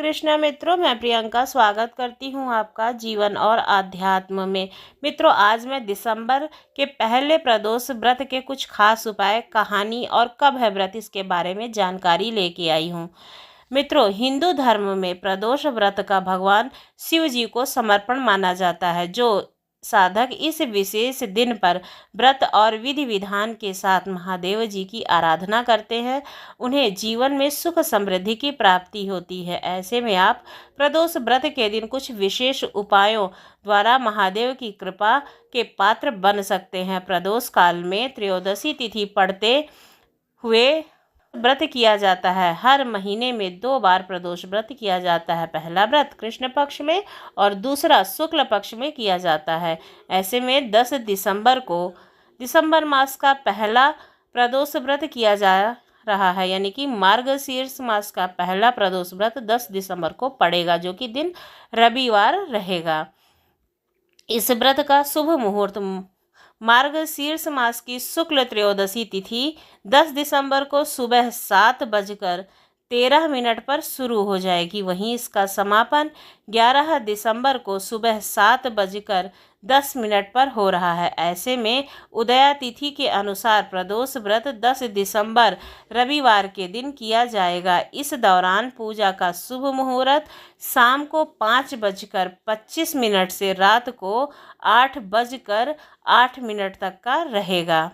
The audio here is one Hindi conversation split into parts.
कृष्णा मित्रों, मैं प्रियंका स्वागत करती हूँ आपका जीवन और आध्यात्म में। मित्रों, आज मैं दिसंबर के पहले प्रदोष व्रत के कुछ खास उपाय, कहानी और कब है व्रत, इसके बारे में जानकारी लेके आई हूँ। मित्रों, हिंदू धर्म में प्रदोष व्रत का भगवान शिव जी को समर्पण माना जाता है। जो साधक इस विशेष दिन पर व्रत और विधि विधान के साथ महादेव जी की आराधना करते हैं, उन्हें जीवन में सुख समृद्धि की प्राप्ति होती है। ऐसे में आप प्रदोष व्रत के दिन कुछ विशेष उपायों द्वारा महादेव की कृपा के पात्र बन सकते हैं। प्रदोष काल में त्रयोदशी तिथि पड़ते हुए व्रत किया जाता है। हर महीने में 2 बार प्रदोष व्रत किया जाता है। पहला व्रत कृष्ण पक्ष में और दूसरा शुक्ल पक्ष में किया जाता है। ऐसे में 10 दिसंबर को दिसंबर मास का पहला प्रदोष व्रत किया जा रहा है, यानी कि मार्गशीर्ष मास का पहला प्रदोष व्रत 10 दिसंबर को पड़ेगा, जो कि दिन रविवार रहेगा। इस व्रत का शुभ मुहूर्त मार्गशीर्ष मास की शुक्ल त्रयोदशी तिथि 10 दिसंबर को सुबह 7:13 पर शुरू हो जाएगी। वहीं इसका समापन 11 दिसंबर को सुबह 7:10 पर हो रहा है। ऐसे में उदया तिथि के अनुसार प्रदोष व्रत 10 दिसंबर रविवार के दिन किया जाएगा। इस दौरान पूजा का शुभ मुहूर्त शाम को 5:25 से रात को 8:08 तक का रहेगा।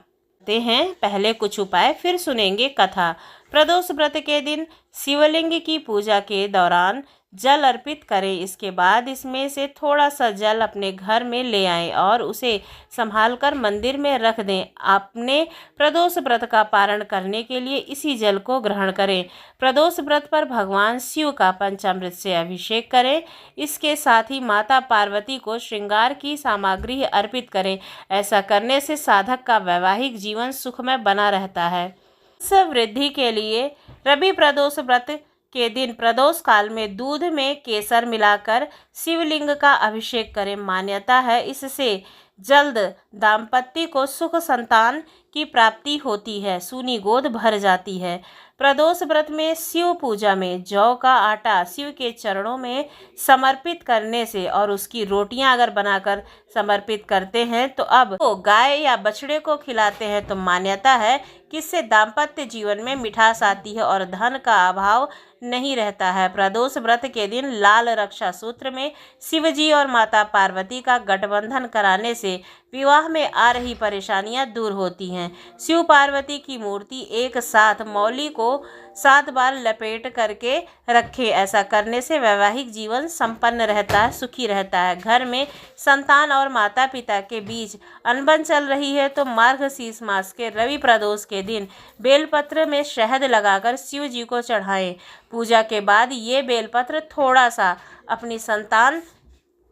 पहले कुछ उपाय, फिर सुनेंगे कथा। प्रदोष व्रत के दिन शिवलिंग की पूजा के दौरान जल अर्पित करें। इसके बाद इसमें से थोड़ा सा जल अपने घर में ले आएं और उसे संभालकर मंदिर में रख दें। अपने प्रदोष व्रत का पारण करने के लिए इसी जल को ग्रहण करें। प्रदोष व्रत पर भगवान शिव का पंचामृत से अभिषेक करें। इसके साथ ही माता पार्वती को श्रृंगार की सामग्री अर्पित करें। ऐसा करने से साधक का वैवाहिक जीवन सुखमय बना रहता है। वृद्धि के लिए रवि प्रदोष व्रत के दिन प्रदोष काल में दूध में केसर मिलाकर शिवलिंग का अभिषेक करें। मान्यता है इससे जल्द दाम्पत्य को सुख संतान की प्राप्ति होती है, सूनी गोद भर जाती है। प्रदोष व्रत में शिव पूजा में जौ का आटा शिव के चरणों में समर्पित करने से और उसकी रोटियां अगर बनाकर समर्पित करते हैं तो अब तो गाय या बछड़े को खिलाते हैं तो मान्यता है कि इससे दाम्पत्य जीवन में मिठास आती है और धन का अभाव नहीं रहता है। प्रदोष व्रत के दिन लाल रक्षा सूत्र में शिवजी और माता पार्वती का गठबंधन कराने से विवाह में आ रही परेशानियां दूर होती हैं। शिव पार्वती की मूर्ति एक साथ मौली को 7 बार लपेट करके रखें। ऐसा करने से वैवाहिक जीवन संपन्न रहता है, सुखी रहता है। घर में संतान और माता पिता के बीच अनबन चल रही है तो मार्गशीर्ष मास के रवि प्रदोष के दिन बेलपत्र में शहद लगाकर शिव जी को चढ़ाएं। पूजा के बाद ये बेलपत्र थोड़ा सा अपनी संतान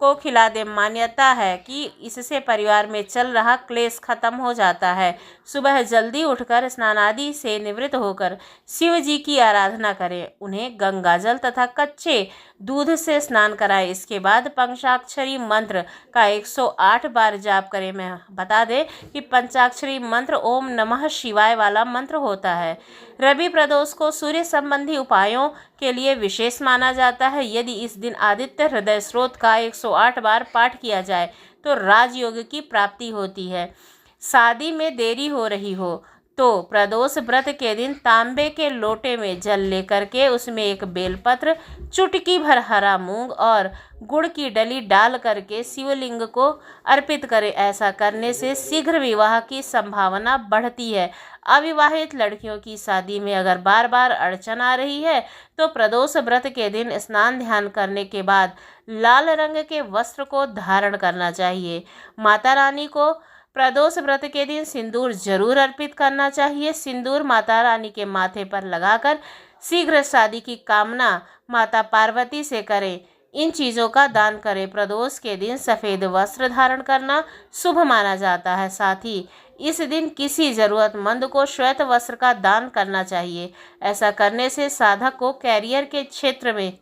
को खिला दे। मान्यता है कि इससे परिवार में चल रहा क्लेश खत्म हो जाता है। सुबह जल्दी उठकर स्नान आदि से निवृत्त होकर शिव जी की आराधना करें। उन्हें गंगाजल तथा कच्चे दूध से स्नान कराएं। इसके बाद पंचाक्षरी मंत्र का 108 बार जाप करें। मैं बता दें कि पंचाक्षरी मंत्र ओम नमः शिवाय वाला मंत्र होता है। रवि प्रदोष को सूर्य संबंधी उपायों के लिए विशेष माना जाता है। यदि इस दिन आदित्य हृदय स्रोत का 108 बार पाठ किया जाए तो राजयोग की प्राप्ति होती है। शादी में देरी हो रही हो तो प्रदोष व्रत के दिन तांबे के लोटे में जल लेकर के उसमें एक बेलपत्र, चुटकी भर हरा मूंग और गुड़ की डली डाल करके शिवलिंग को अर्पित करें। ऐसा करने से शीघ्र विवाह की संभावना बढ़ती है। अविवाहित लड़कियों की शादी में अगर बार बार अड़चन आ रही है तो प्रदोष व्रत के दिन स्नान ध्यान करने के बाद लाल रंग के वस्त्र को धारण करना चाहिए। माता रानी को प्रदोष व्रत के दिन सिंदूर जरूर अर्पित करना चाहिए। सिंदूर माता रानी के माथे पर लगाकर शीघ्र शादी की कामना माता पार्वती से करें। इन चीज़ों का दान करें। प्रदोष के दिन सफ़ेद वस्त्र धारण करना शुभ माना जाता है। साथ ही इस दिन किसी ज़रूरतमंद को श्वेत वस्त्र का दान करना चाहिए। ऐसा करने से साधक को कैरियर के क्षेत्र में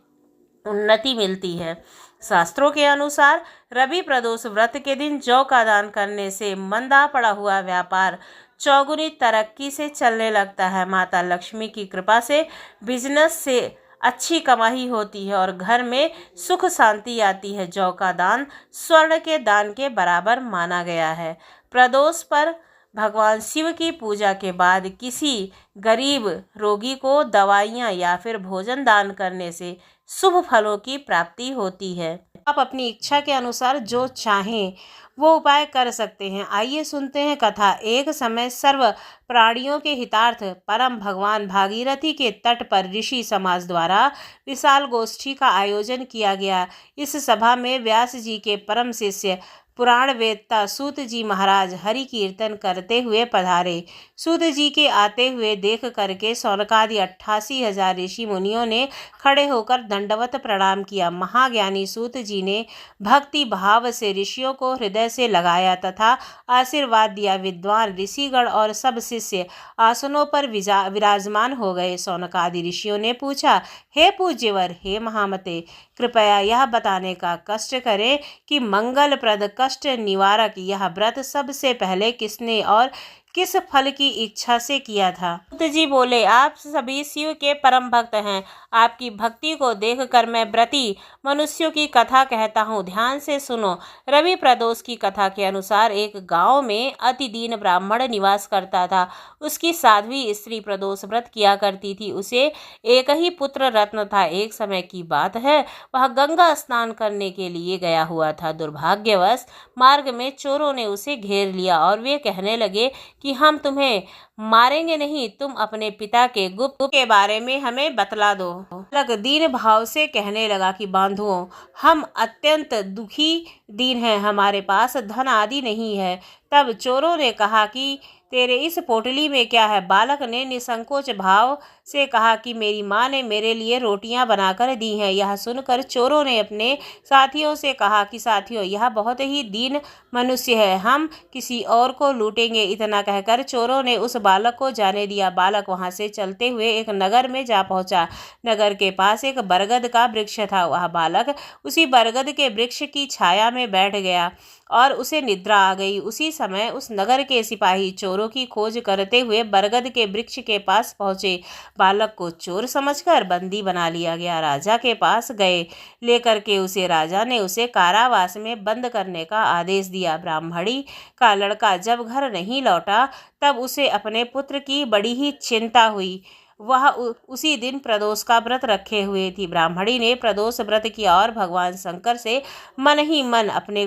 उन्नति मिलती है। शास्त्रों के अनुसार रवि प्रदोष व्रत के दिन जौ का दान करने से मंदा पड़ा हुआ व्यापार चौगुनी तरक्की से चलने लगता है। माता लक्ष्मी की कृपा से बिजनेस से अच्छी कमाई होती है और घर में सुख शांति आती है। जौ का दान स्वर्ण के दान के बराबर माना गया है। प्रदोष पर भगवान शिव की पूजा के बाद किसी गरीब रोगी को दवाइयाँ या फिर भोजन दान करने से शुभ फलों की प्राप्ति होती है। आप अपनी इच्छा के अनुसार जो चाहें वो उपाय कर सकते हैं। आइए सुनते हैं कथा। एक समय सर्व प्राणियों के हितार्थ परम भगवान भागीरथी के तट पर ऋषि समाज द्वारा विशाल गोष्ठी का आयोजन किया गया। इस सभा में व्यास जी के परम शिष्य पुराण वेदता सूत जी महाराज हरि कीर्तन करते हुए पधारे। सूत जी के आते हुए देख करके सौनकादि 88,000 ऋषि मुनियों ने खड़े होकर दंडवत प्रणाम किया। महाज्ञानी सूत जी ने भक्ति भाव से ऋषियों को हृदय से लगाया तथा आशीर्वाद दिया। विद्वान ऋषिगण और सब शिष्य आसनों पर विराजमान हो गए। सौनकादि ऋषियों ने पूछा, हे पूज्यवर, हे महामते, कृपया यह बताने का कष्ट करें कि मंगलप्रद कष्ट निवारक यह व्रत सबसे पहले किसने और किस फल की इच्छा से किया था। सूत जी बोले, आप सभी शिव के परम भक्त हैं। आपकी भक्ति को देखकर मैं व्रती मनुष्यों की कथा कहता हूँ, ध्यान से सुनो। रवि प्रदोष की कथा के अनुसार एक गांव में अति दीन ब्राह्मण निवास करता था। उसकी साध्वी स्त्री प्रदोष व्रत किया करती थी। उसे एक ही पुत्र रत्न था। एक समय की बात है, वह गंगा स्नान करने के लिए गया हुआ था। दुर्भाग्यवश मार्ग में चोरों ने उसे घेर लिया और वे कहने लगे कि हम तुम्हें मारेंगे नहीं, तुम अपने पिता के गुप्त के बारे में हमें बतला दो। बालक दीन भाव से कहने लगा कि बंधुओं, हम अत्यंत दुखी दीन हैं, हमारे पास धन आदि नहीं है। तब चोरों ने कहा कि तेरे इस पोटली में क्या है। बालक ने निसंकोच भाव से कहा कि मेरी माँ ने मेरे लिए रोटियां बनाकर दी हैं। यह सुनकर चोरों ने अपने साथियों से कहा कि साथियों, यह बहुत ही दीन मनुष्य है, हम किसी और को लूटेंगे। इतना कहकर चोरों ने उस बालक को जाने दिया। बालक वहां से चलते हुए एक नगर में जा पहुंचा। नगर के पास एक बरगद का वृक्ष था। वह बालक उसी बरगद के वृक्ष की छाया में बैठ गया और उसे निद्रा आ गई। उसी समय उस नगर के सिपाही चोरों की खोज करते हुए बरगद के वृक्ष के पास पहुंचे। बालक को चोर समझकर बंदी बना लिया गया। राजा के पास गए, लेकर के उसे राजा ने उसे कारावास में बंद करने का आदेश दिया। ब्राह्मणी का लड़का जब घर नहीं लौटा तब उसे अपने पुत्र की बड़ी ही चिंता हुई। वह उसी दिन प्रदोष का व्रत रखे हुए थी। ब्राह्मणी ने प्रदोष व्रत किया और भगवान शंकर से मन ही मन अपने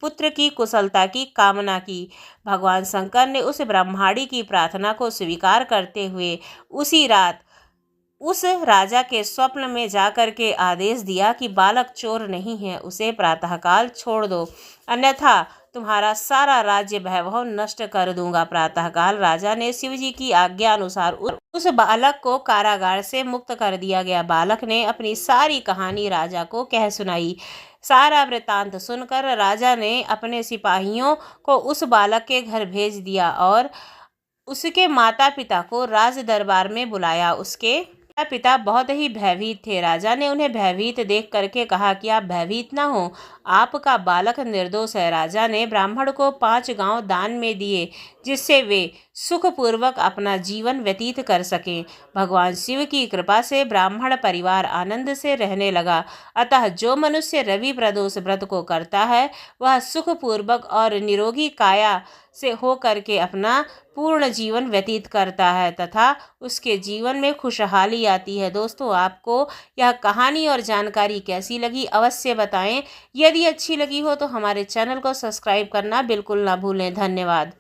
पुत्र की कुशलता की कामना की। भगवान शंकर ने उस ब्राह्मणी की प्रार्थना को स्वीकार करते हुए उसी रात उस राजा के स्वप्न में जाकर के आदेश दिया कि बालक चोर नहीं है, उसे प्रातःकाल छोड़ दो, अन्यथा तुम्हारा सारा राज्य वैभव नष्ट कर दूंगा। प्रातःकाल राजा ने शिव जी की आज्ञा अनुसार उस बालक को कारागार से मुक्त कर दिया गया। बालक ने अपनी सारी कहानी राजा को कह सुनाई। सारा वृतांत सुनकर राजा ने अपने सिपाहियों को उस बालक के घर भेज दिया और उसके माता पिता को राज दरबार में बुलाया। उसके पिता बहुत ही भयभीत थे। राजा ने उन्हें भयभीत देख करके कहा कि आप भयभीत ना हो, आपका बालक निर्दोष है। राजा ने ब्राह्मण को 5 गांव दान में दिए जिससे वे सुखपूर्वक अपना जीवन व्यतीत कर सकें। भगवान शिव की कृपा से ब्राह्मण परिवार आनंद से रहने लगा। अतः जो मनुष्य रवि प्रदोष व्रत को करता है वह सुखपूर्वक और निरोगी काया से हो करके अपना पूर्ण जीवन व्यतीत करता है तथा उसके जीवन में खुशहाली आती है। दोस्तों, आपको यह कहानी और जानकारी कैसी लगी अवश्य बताएं। यदि अच्छी लगी हो तो हमारे चैनल को सब्सक्राइब करना बिल्कुल ना भूलें। धन्यवाद।